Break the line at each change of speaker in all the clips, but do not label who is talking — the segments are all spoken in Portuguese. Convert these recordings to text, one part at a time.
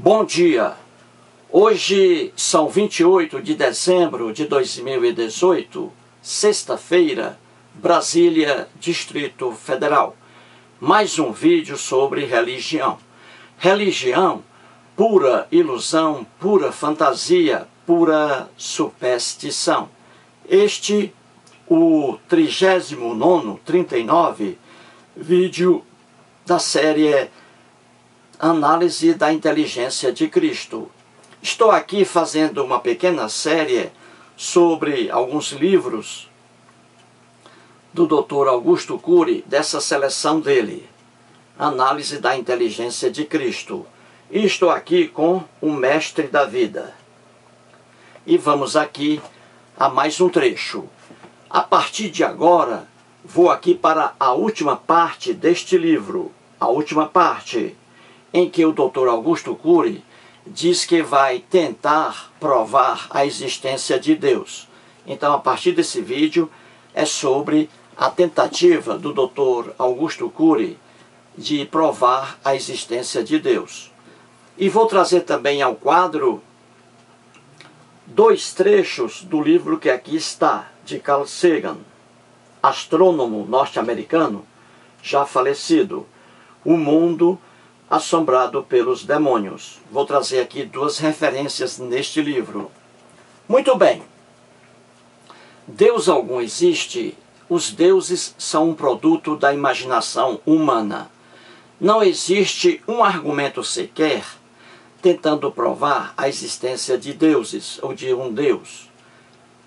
Bom dia! Hoje são 28 de dezembro de 2018, sexta-feira, Brasília, Distrito Federal. Mais um vídeo sobre religião. Religião, pura ilusão, pura fantasia, pura superstição. Este, o 39º vídeo da série Análise da Inteligência de Cristo. Estou aqui fazendo uma pequena série sobre alguns livros do Dr. Augusto Cury, dessa seleção dele, Análise da Inteligência de Cristo. E estou aqui com o Mestre da Vida. E vamos aqui a mais um trecho. A partir de agora, vou aqui para a última parte deste livro, a última parte, em que o Dr. Augusto Cury diz que vai tentar provar a existência de Deus. Então, a partir desse vídeo, é sobre a tentativa do Dr. Augusto Cury de provar a existência de Deus. E vou trazer também ao quadro dois trechos do livro que aqui está, de Carl Sagan, astrônomo norte-americano, já falecido, O Mundo Assombrado pelos Demônios. Vou trazer aqui duas referências neste livro. Muito bem. Deus algum existe? Os deuses são um produto da imaginação humana. Não existe um argumento sequer tentando provar a existência de deuses ou de um Deus.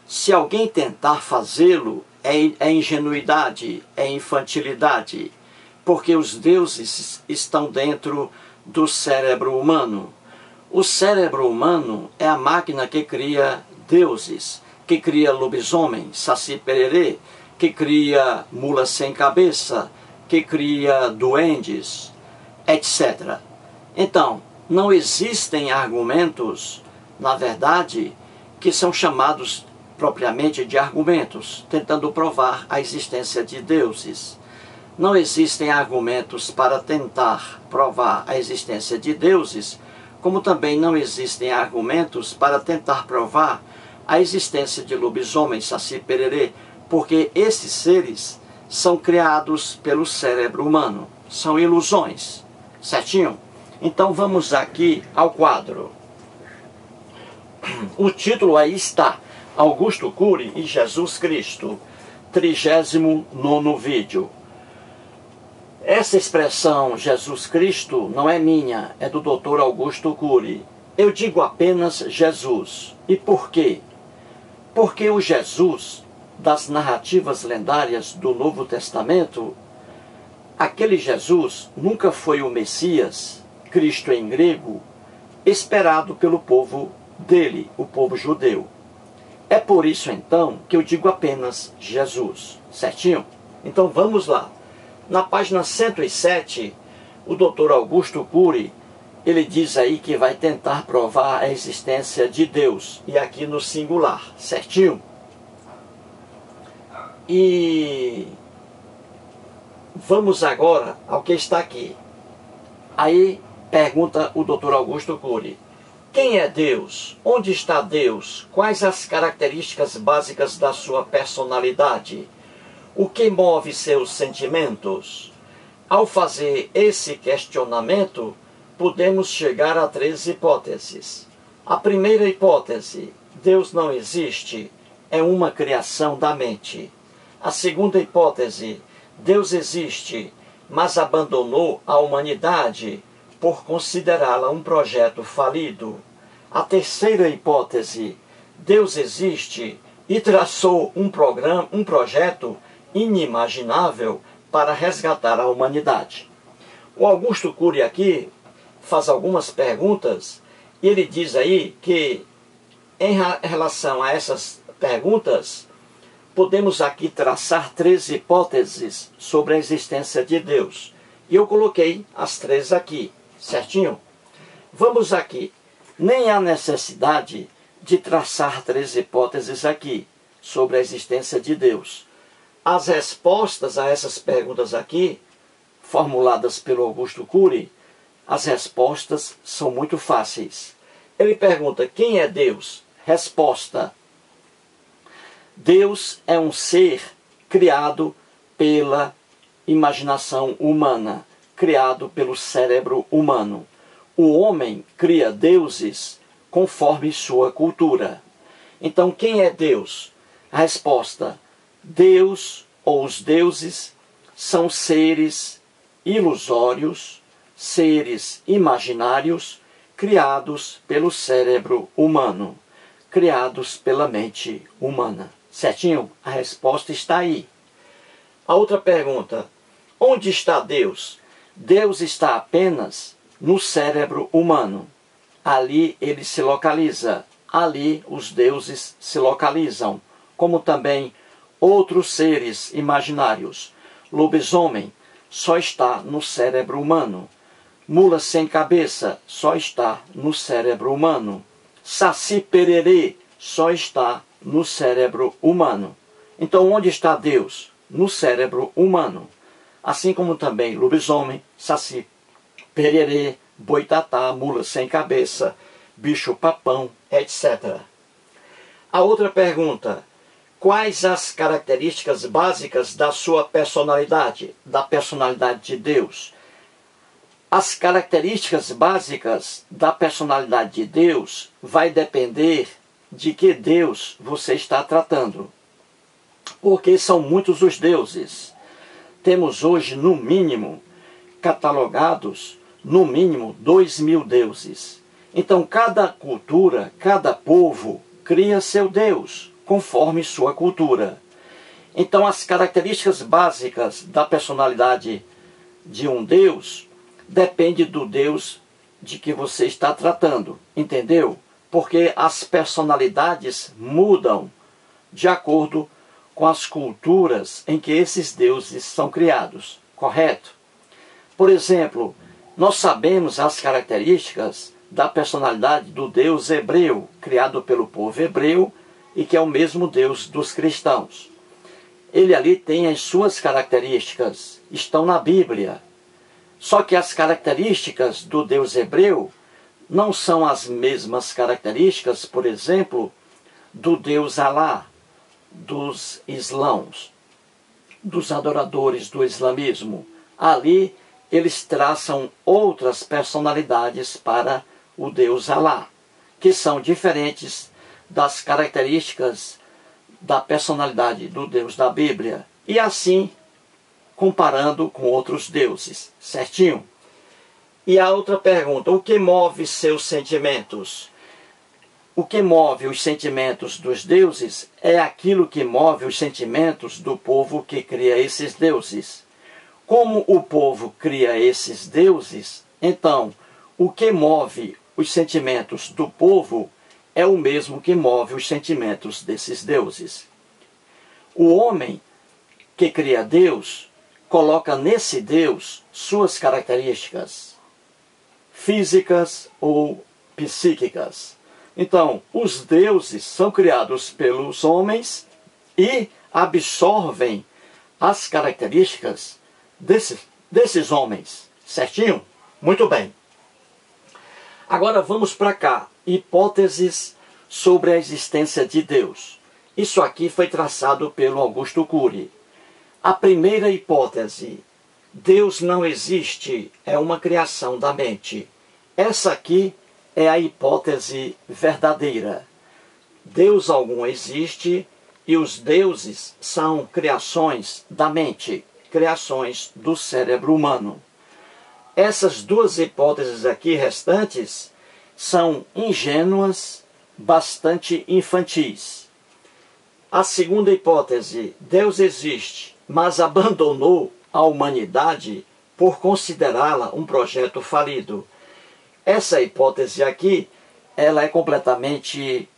Se alguém tentar fazê-lo, é ingenuidade, é infantilidade, porque os deuses estão dentro do cérebro humano. O cérebro humano é a máquina que cria deuses, que cria lobisomem, Saci Pererê, que cria mula sem cabeça, que cria duendes, etc. Então, não existem argumentos, na verdade, que são chamados propriamente de argumentos, tentando provar a existência de deuses. Não existem argumentos para tentar provar a existência de deuses, como também não existem argumentos para tentar provar a existência de lobisomem, Saci Pererê, porque esses seres são criados pelo cérebro humano, são ilusões, certinho? Então vamos aqui ao quadro. O título aí está, Augusto Cury e Jesus Cristo, 39º vídeo. Essa expressão Jesus Cristo não é minha, é do Dr. Augusto Cury. Eu digo apenas Jesus. E por quê? Porque o Jesus das narrativas lendárias do Novo Testamento, aquele Jesus nunca foi o Messias, Cristo em grego, esperado pelo povo dele, o povo judeu. É por isso então que eu digo apenas Jesus, certinho? Então vamos lá. Na página 107, o Dr. Augusto Cury, ele diz aí que vai tentar provar a existência de Deus, e aqui no singular, certinho? E vamos agora ao que está aqui. Aí pergunta o Dr. Augusto Cury: quem é Deus? Onde está Deus? Quais as características básicas da sua personalidade? O que move seus sentimentos? Ao fazer esse questionamento, podemos chegar a 3 hipóteses. A primeira hipótese, Deus não existe, é uma criação da mente. A segunda hipótese, Deus existe, mas abandonou a humanidade por considerá-la um projeto falido. A terceira hipótese, Deus existe e traçou um projeto inimaginável para resgatar a humanidade. O Augusto Cury aqui faz algumas perguntas e ele diz aí que em relação a essas perguntas podemos aqui traçar 3 hipóteses sobre a existência de Deus. E eu coloquei as 3 aqui, certinho? Vamos aqui. Nem há necessidade de traçar 3 hipóteses aqui sobre a existência de Deus. As respostas a essas perguntas aqui, formuladas pelo Augusto Cury, as respostas são muito fáceis. Ele pergunta: quem é Deus? Resposta: Deus é um ser criado pela imaginação humana, criado pelo cérebro humano. O homem cria deuses conforme sua cultura. Então, quem é Deus? A resposta: Deus ou os deuses são seres ilusórios, seres imaginários, criados pelo cérebro humano, criados pela mente humana. Certinho? A resposta está aí. A outra pergunta: onde está Deus? Deus está apenas no cérebro humano. Ali ele se localiza. Ali os deuses se localizam, como também outros seres imaginários. Lobisomem só está no cérebro humano. Mula sem cabeça só está no cérebro humano. Saci pererê só está no cérebro humano. Então, onde está Deus? No cérebro humano. Assim como também lobisomem, saci pererê, boitatá, mula sem cabeça, bicho-papão, etc. A outra pergunta: quais as características básicas da sua personalidade, da personalidade de Deus? As características básicas da personalidade de Deus vai depender de que Deus você está tratando. Porque são muitos os deuses. Temos hoje, no mínimo, catalogados, no mínimo, 2.000 deuses. Então, cada cultura, cada povo, cria seu Deus, conforme sua cultura. Então, as características básicas da personalidade de um Deus depende do Deus de que você está tratando, entendeu? Porque as personalidades mudam de acordo com as culturas em que esses deuses são criados, correto? Por exemplo, nós sabemos as características da personalidade do Deus hebreu, criado pelo povo hebreu e que é o mesmo Deus dos cristãos. Ele ali tem as suas características, estão na Bíblia. Só que as características do Deus hebreu não são as mesmas características, por exemplo, do Deus Alá, dos islãos, dos adoradores do islamismo. Ali eles traçam outras personalidades para o Deus Alá, que são diferentes das características da personalidade do Deus da Bíblia. E assim, comparando com outros deuses, certinho? E a outra pergunta: o que move seus sentimentos? O que move os sentimentos dos deuses é aquilo que move os sentimentos do povo que cria esses deuses. Como o povo cria esses deuses, então o que move os sentimentos do povo é o mesmo que move os sentimentos desses deuses. O homem que cria Deus coloca nesse Deus suas características físicas ou psíquicas. Então, os deuses são criados pelos homens e absorvem as características desses homens. Certinho? Muito bem. Agora vamos para cá. Hipóteses sobre a existência de Deus. Isso aqui foi traçado pelo Augusto Cury. A primeira hipótese: Deus não existe, é uma criação da mente. Essa aqui é a hipótese verdadeira. Deus algum existe e os deuses são criações da mente, criações do cérebro humano. Essas duas hipóteses aqui restantes são ingênuas, bastante infantis. A segunda hipótese: Deus existe, mas abandonou a humanidade por considerá-la um projeto falido. Essa hipótese aqui, ela é completamente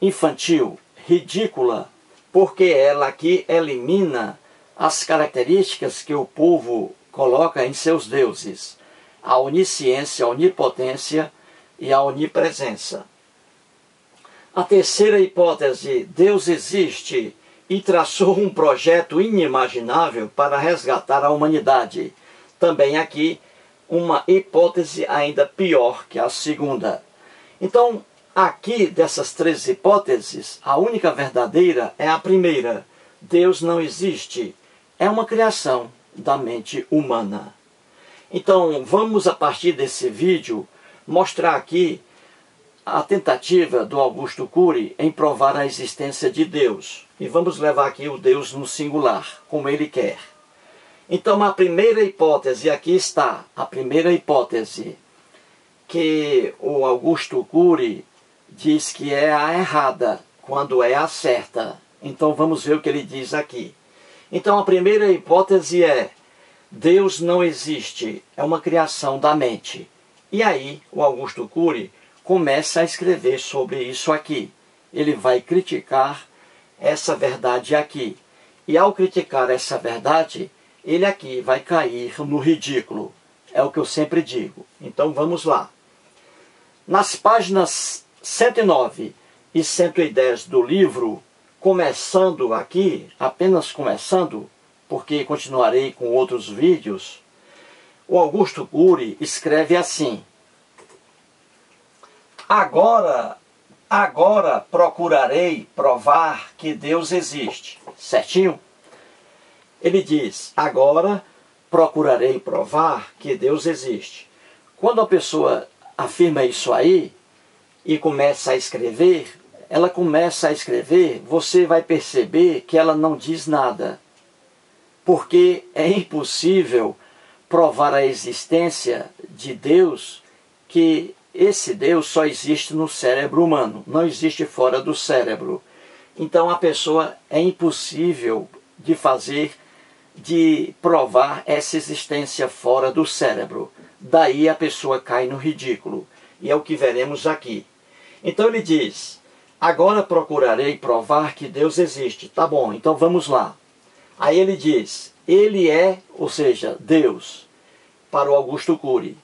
infantil, ridícula, porque ela aqui elimina as características que o povo coloca em seus deuses: a onisciência, a onipotência e a onipresença. A terceira hipótese: Deus existe e traçou um projeto inimaginável para resgatar a humanidade. Também aqui uma hipótese ainda pior que a segunda. Então, aqui dessas três hipóteses, a única verdadeira é a primeira. Deus não existe. É uma criação da mente humana. Então, vamos a partir desse vídeo mostrar aqui a tentativa do Augusto Cury em provar a existência de Deus. E vamos levar aqui o Deus no singular, como ele quer. Então, a primeira hipótese, aqui está, a primeira hipótese, que o Augusto Cury diz que é a errada, quando é a certa. Então, vamos ver o que ele diz aqui. Então, a primeira hipótese é: Deus não existe, é uma criação da mente. E aí, o Augusto Cury começa a escrever sobre isso aqui. Ele vai criticar essa verdade aqui. E ao criticar essa verdade, ele aqui vai cair no ridículo. É o que eu sempre digo. Então vamos lá. Nas páginas 109 e 110 do livro, começando aqui, apenas começando, porque continuarei com outros vídeos, o Augusto Cury escreve assim: Agora procurarei provar que Deus existe. Certinho? Ele diz: agora procurarei provar que Deus existe. Quando a pessoa afirma isso aí e começa a escrever, ela começa a escrever, você vai perceber que ela não diz nada. Porque é impossível provar a existência de Deus, que esse Deus só existe no cérebro humano, não existe fora do cérebro. Então a pessoa é impossível de provar essa existência fora do cérebro. Daí a pessoa cai no ridículo. E é o que veremos aqui. Então ele diz: agora procurarei provar que Deus existe. Tá bom, então vamos lá. Aí ele diz: ele é, ou seja, Deus, para o Augusto Cury,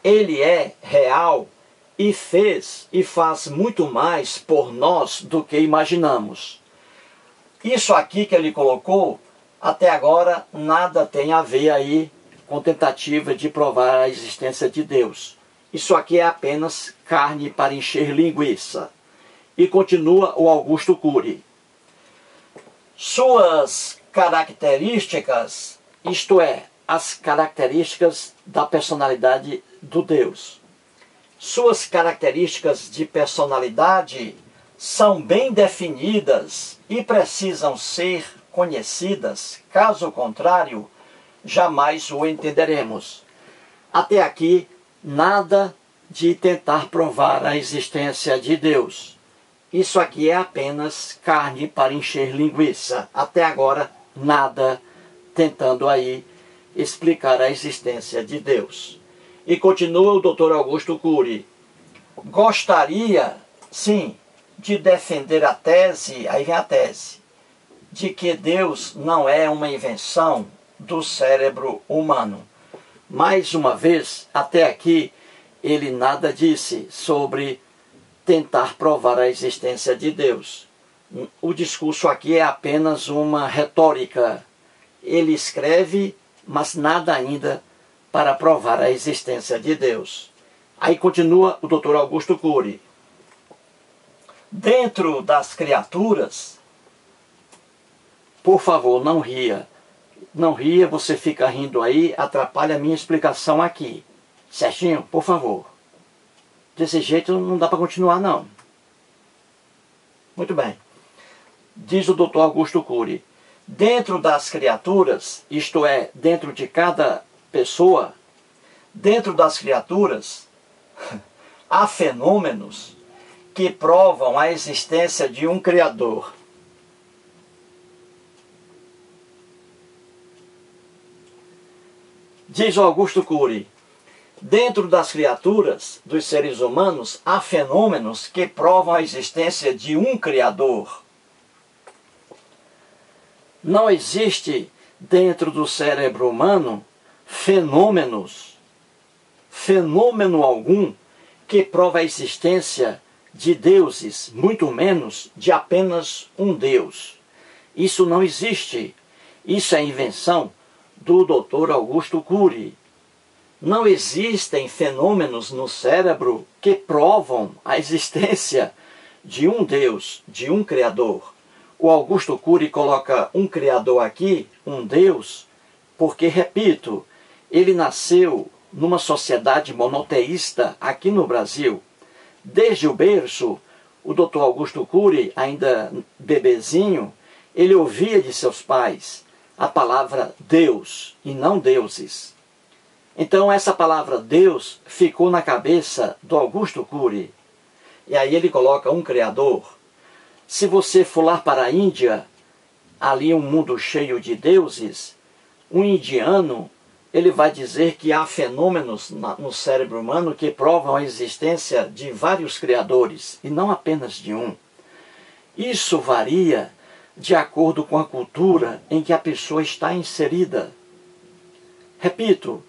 ele é real e fez e faz muito mais por nós do que imaginamos. Isso aqui que ele colocou, até agora, nada tem a ver aí com tentativa de provar a existência de Deus. Isso aqui é apenas carne para encher linguiça. E continua o Augusto Cury: suas características, isto é, as características da personalidade do Deus. Suas características de personalidade são bem definidas e precisam ser conhecidas, caso contrário, jamais o entenderemos. Até aqui, nada de tentar provar a existência de Deus. Isso aqui é apenas carne para encher linguiça. Até agora, nada tentando aí explicar a existência de Deus. E continua o Dr. Augusto Cury: gostaria, sim, de defender a tese, aí vem a tese, de que Deus não é uma invenção do cérebro humano. Mais uma vez, até aqui, ele nada disse sobre tentar provar a existência de Deus. O discurso aqui é apenas uma retórica. Ele escreve, mas nada ainda para provar a existência de Deus. Aí continua o Dr. Augusto Cury: dentro das criaturas, por favor, não ria. Não ria, você fica rindo aí, atrapalha a minha explicação aqui. Certinho? Por favor. Desse jeito não dá para continuar, não. Muito bem. Diz o Dr. Augusto Cury: dentro das criaturas, isto é, dentro de cada pessoa, dentro das criaturas, há fenômenos que provam a existência de um Criador. Diz o Augusto Cury: dentro das criaturas, dos seres humanos, há fenômenos que provam a existência de um Criador. Não existe dentro do cérebro humano fenômeno algum que prova a existência de deuses, muito menos de apenas um Deus. Isso não existe. Isso é invenção do Dr. Augusto Cury. Não existem fenômenos no cérebro que provam a existência de um Deus, de um Criador. O Augusto Cury coloca um Criador aqui, um Deus, porque, repito, ele nasceu numa sociedade monoteísta aqui no Brasil. Desde o berço, o Dr. Augusto Cury, ainda bebezinho, ele ouvia de seus pais a palavra Deus e não deuses. Então essa palavra Deus ficou na cabeça do Augusto Cury. E aí ele coloca um Criador. Se você for lá para a Índia, ali um mundo cheio de deuses, um indiano, ele vai dizer que há fenômenos no cérebro humano que provam a existência de vários criadores, e não apenas de um. Isso varia de acordo com a cultura em que a pessoa está inserida. Repito,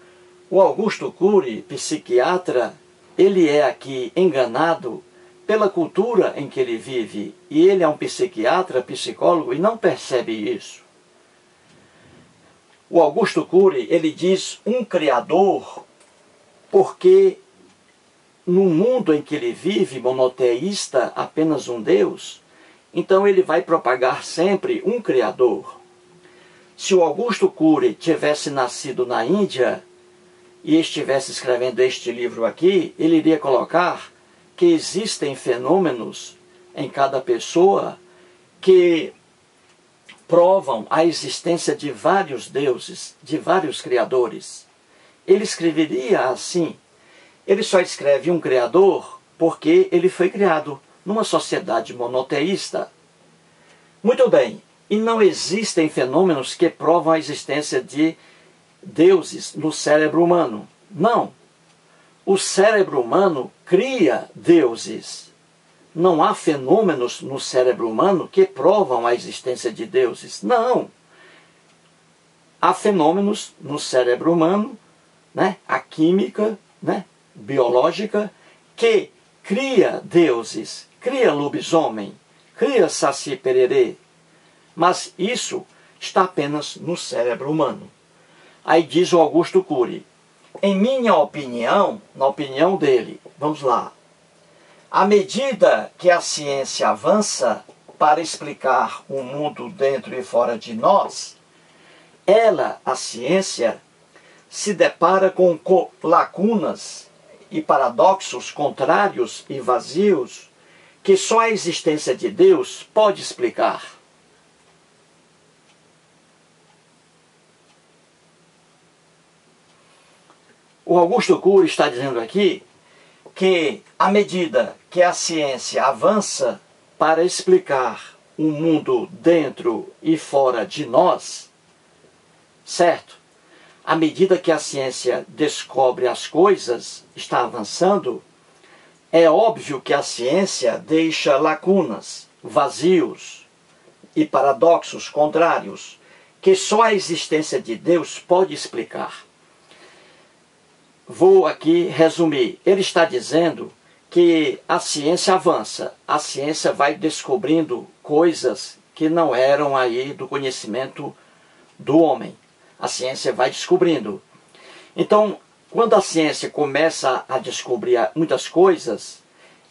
o Augusto Cury, psiquiatra, ele é aqui enganado pela cultura em que ele vive, e ele é um psiquiatra, psicólogo, e não percebe isso. O Augusto Cury, ele diz um criador porque no mundo em que ele vive, monoteísta, apenas um Deus, então ele vai propagar sempre um criador. Se o Augusto Cury tivesse nascido na Índia e estivesse escrevendo este livro aqui, ele iria colocar que existem fenômenos em cada pessoa que provam a existência de vários deuses, de vários criadores. Ele escreveria assim. Ele só escreve um criador porque ele foi criado numa sociedade monoteísta. Muito bem, e não existem fenômenos que provam a existência de deuses no cérebro humano. Não. O cérebro humano cria deuses. Não há fenômenos no cérebro humano que provam a existência de deuses. Não. Há fenômenos no cérebro humano, né? A química, né? Biológica, que cria deuses, cria lobisomem, cria Saci Pererê. Mas isso está apenas no cérebro humano. Aí diz o Augusto Cury, em minha opinião, na opinião dele, vamos lá, à medida que a ciência avança para explicar o mundo dentro e fora de nós, ela, a ciência, se depara com lacunas e paradoxos contrários e vazios que só a existência de Deus pode explicar. O Augusto Cury está dizendo aqui que, à medida que a ciência avança para explicar o mundo dentro e fora de nós, certo? À medida que a ciência descobre as coisas, está avançando, é óbvio que a ciência deixa lacunas, vazios e paradoxos contrários que só a existência de Deus pode explicar. Vou aqui resumir. Ele está dizendo que a ciência avança, a ciência vai descobrindo coisas que não eram aí do conhecimento do homem. A ciência vai descobrindo. Então, quando a ciência começa a descobrir muitas coisas,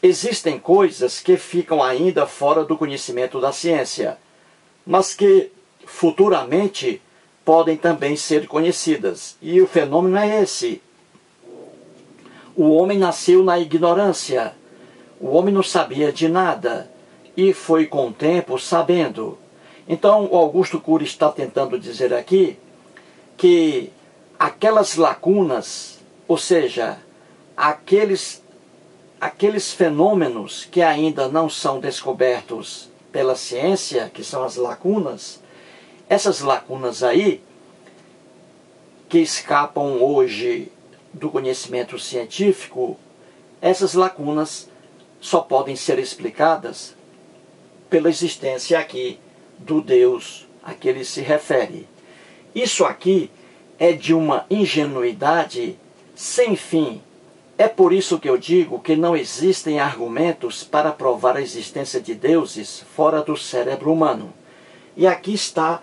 existem coisas que ficam ainda fora do conhecimento da ciência, mas que futuramente podem também ser conhecidas. E o fenômeno é esse. O homem nasceu na ignorância. O homem não sabia de nada e foi com o tempo sabendo. Então, o Augusto Cury está tentando dizer aqui que aquelas lacunas, ou seja, aqueles fenômenos que ainda não são descobertos pela ciência, que são as lacunas, essas lacunas aí, que escapam hoje do conhecimento científico, essas lacunas só podem ser explicadas pela existência aqui do Deus a que ele se refere. Isso aqui é de uma ingenuidade sem fim. É por isso que eu digo que não existem argumentos para provar a existência de deuses fora do cérebro humano. E aqui está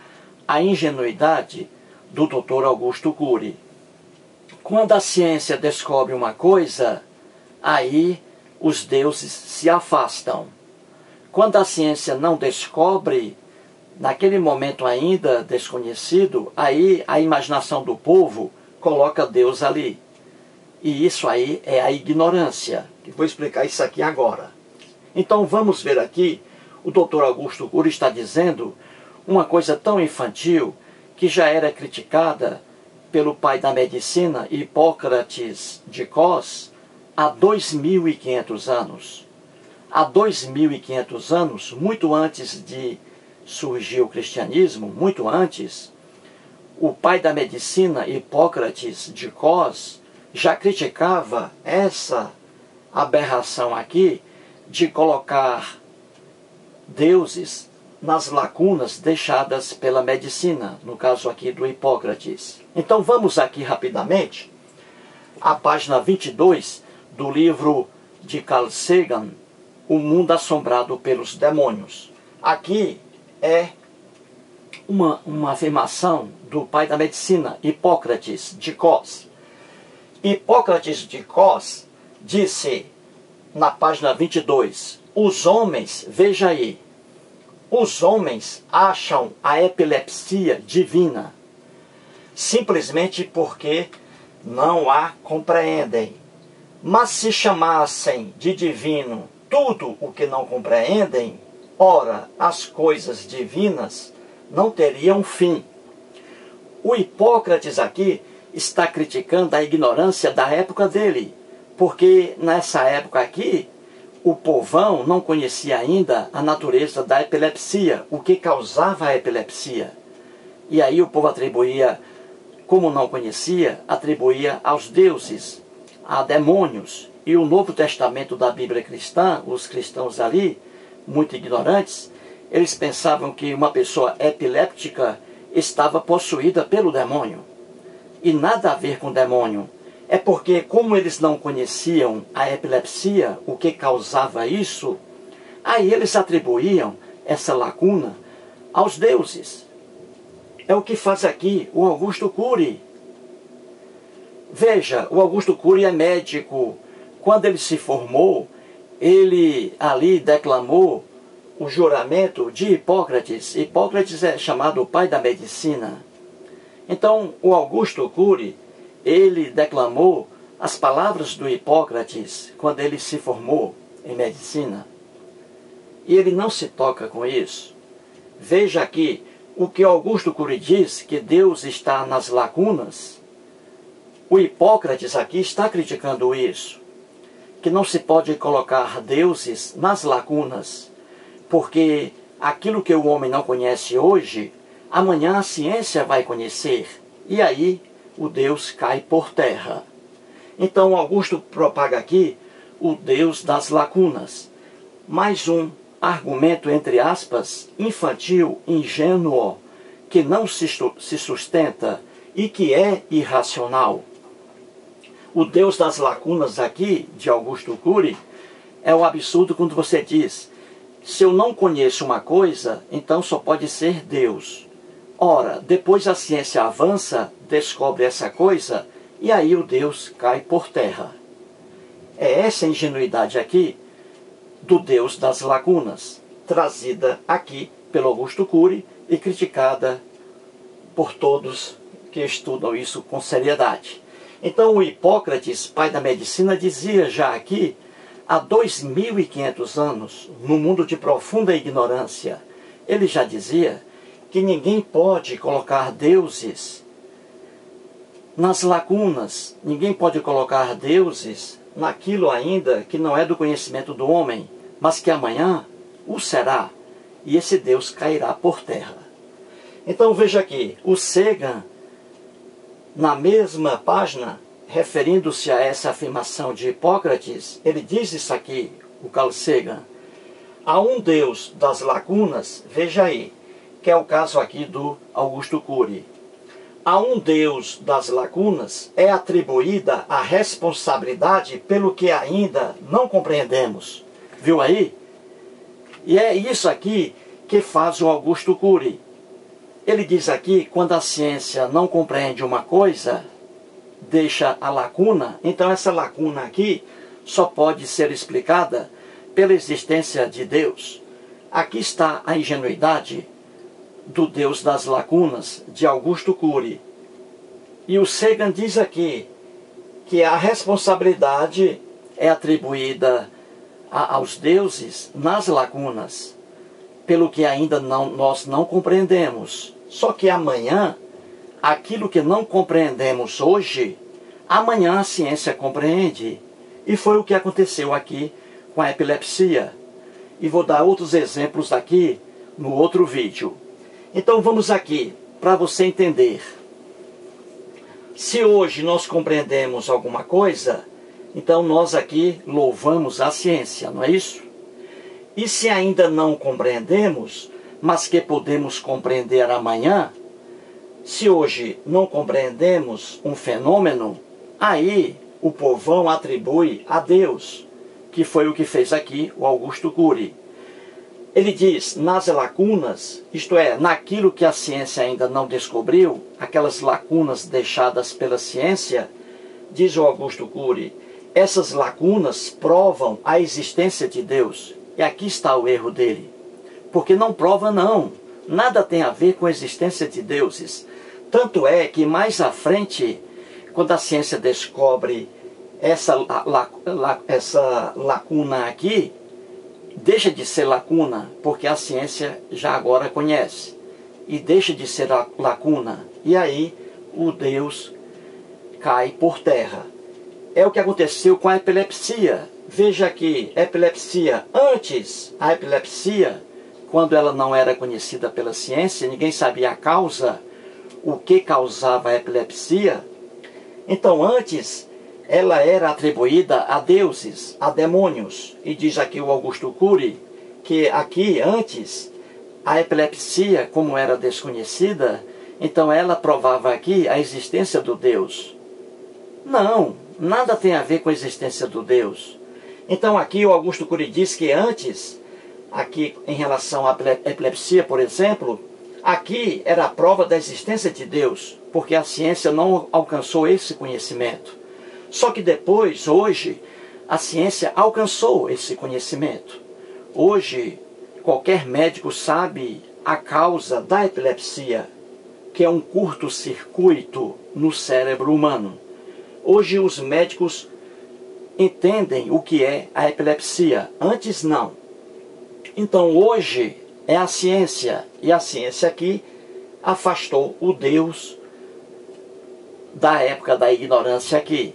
a ingenuidade do Dr. Augusto Cury. Quando a ciência descobre uma coisa, aí os deuses se afastam. Quando a ciência não descobre, naquele momento ainda desconhecido, aí a imaginação do povo coloca Deus ali. E isso aí é a ignorância. Eu vou explicar isso aqui agora. Então vamos ver aqui, o Dr. Augusto Cury está dizendo uma coisa tão infantil que já era criticada pelo pai da medicina, Hipócrates de Cos, há 2.500 anos. Há 2.500 anos, muito antes de surgir o cristianismo, muito antes, o pai da medicina, Hipócrates de Cos, já criticava essa aberração aqui de colocar deuses nas lacunas deixadas pela medicina, no caso aqui do Hipócrates. Então vamos aqui rapidamente à página 22 do livro de Carl Sagan, O Mundo Assombrado pelos Demônios. Aqui é uma afirmação do pai da medicina, Hipócrates de Cos. Hipócrates de Cos disse, na página 22, os homens, veja aí, os homens acham a epilepsia divina, simplesmente porque não a compreendem. Mas se chamassem de divino tudo o que não compreendem, ora, as coisas divinas não teriam fim. O Hipócrates aqui está criticando a ignorância da época dele, porque nessa época aqui, o povão não conhecia ainda a natureza da epilepsia, o que causava a epilepsia. E aí o povo atribuía, como não conhecia, atribuía aos deuses, a demônios. E o Novo Testamento da Bíblia cristã, os cristãos ali, muito ignorantes, eles pensavam que uma pessoa epiléptica estava possuída pelo demônio. E nada a ver com demônio. É porque, como eles não conheciam a epilepsia, o que causava isso, aí eles atribuíam essa lacuna aos deuses. É o que faz aqui o Augusto Cury. Veja, o Augusto Cury é médico. Quando ele se formou, ele ali declamou o juramento de Hipócrates. Hipócrates é chamado o pai da medicina. Então, o Augusto Cury, ele declamou as palavras do Hipócrates quando ele se formou em medicina. E ele não se toca com isso. Veja aqui o que Augusto Cury diz, que Deus está nas lacunas. O Hipócrates aqui está criticando isso, que não se pode colocar deuses nas lacunas, porque aquilo que o homem não conhece hoje, amanhã a ciência vai conhecer, e aí o Deus cai por terra. Então Augusto propaga aqui o Deus das lacunas. Mais um argumento, entre aspas, infantil, ingênuo, que não se sustenta e que é irracional. O Deus das lacunas aqui, de Augusto Cury, é o absurdo quando você diz, se eu não conheço uma coisa, então só pode ser Deus. Ora, depois a ciência avança, descobre essa coisa, e aí o Deus cai por terra. É essa ingenuidade aqui do Deus das lacunas, trazida aqui pelo Augusto Cury e criticada por todos que estudam isso com seriedade. Então o Hipócrates, pai da medicina, dizia já aqui, há 2.500 anos, no mundo de profunda ignorância, ele já dizia que ninguém pode colocar deuses nas lacunas, ninguém pode colocar deuses naquilo ainda que não é do conhecimento do homem, mas que amanhã o será, e esse Deus cairá por terra. Então veja aqui, o Sagan, na mesma página, referindo-se a essa afirmação de Hipócrates, ele diz isso aqui, o Carl Sagan, há um Deus das lacunas, veja aí, que é o caso aqui do Augusto Cury. A um Deus das lacunas é atribuída a responsabilidade pelo que ainda não compreendemos. Viu aí? E é isso aqui que faz o Augusto Cury. Ele diz aqui, quando a ciência não compreende uma coisa, deixa a lacuna, então essa lacuna aqui só pode ser explicada pela existência de Deus. Aqui está a ingenuidade do Deus das lacunas, de Augusto Cury. E o Sagan diz aqui que a responsabilidade é atribuída aos deuses nas lacunas, pelo que ainda nós não compreendemos. Só que amanhã, aquilo que não compreendemos hoje, amanhã a ciência compreende. E foi o que aconteceu aqui com a epilepsia. E vou dar outros exemplos aqui no outro vídeo. Então vamos aqui, para você entender. Se hoje nós compreendemos alguma coisa, então nós aqui louvamos a ciência, não é isso? E se ainda não compreendemos, mas que podemos compreender amanhã, se hoje não compreendemos um fenômeno, aí o povão atribui a Deus, que foi o que fez aqui o Augusto Cury. Ele diz, nas lacunas, isto é, naquilo que a ciência ainda não descobriu, aquelas lacunas deixadas pela ciência, diz o Augusto Cury, essas lacunas provam a existência de Deus. E aqui está o erro dele. Porque não prova não. Nada tem a ver com a existência de deuses. Tanto é que mais à frente, quando a ciência descobre essa lacuna aqui, deixa de ser lacuna, porque a ciência já agora conhece. E deixa de ser lacuna. E aí o Deus cai por terra. É o que aconteceu com a epilepsia. Veja aqui, epilepsia. Antes, a epilepsia, quando ela não era conhecida pela ciência, ninguém sabia a causa, o que causava a epilepsia. Então, antes, ela era atribuída a deuses, a demônios. E diz aqui o Augusto Cury, que aqui, antes, a epilepsia, como era desconhecida, então ela provava aqui a existência do Deus. Não, nada tem a ver com a existência do Deus. Então aqui o Augusto Cury diz que antes, aqui em relação à epilepsia, por exemplo, aqui era a prova da existência de Deus, porque a ciência não alcançou esse conhecimento. Só que depois, hoje, a ciência alcançou esse conhecimento. Hoje, qualquer médico sabe a causa da epilepsia, que é um curto-circuito no cérebro humano. Hoje os médicos entendem o que é a epilepsia, antes não. Então hoje é a ciência, e a ciência aqui afastou o Deus da época da ignorância aqui.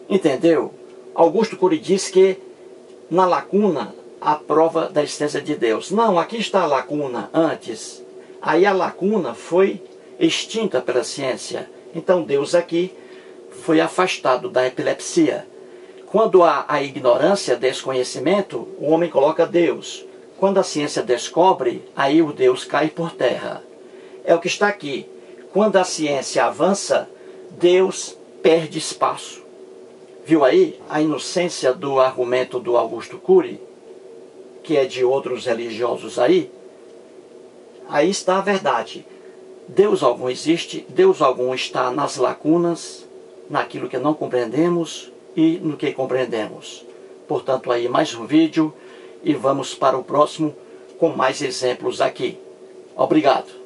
Entendeu? Augusto Cury diz que na lacuna a prova da existência de Deus. Não, aqui está a lacuna antes. Aí a lacuna foi extinta pela ciência. Então Deus aqui foi afastado da epilepsia. Quando há a ignorância, desconhecimento, o homem coloca Deus. Quando a ciência descobre, aí o Deus cai por terra. É o que está aqui. Quando a ciência avança, Deus perde espaço. Viu aí a inocência do argumento do Augusto Cury, que é de outros religiosos aí? Aí está a verdade. Deus algum existe, Deus algum está nas lacunas, naquilo que não compreendemos e no que compreendemos. Portanto, aí mais um vídeo e vamos para o próximo com mais exemplos aqui. Obrigado.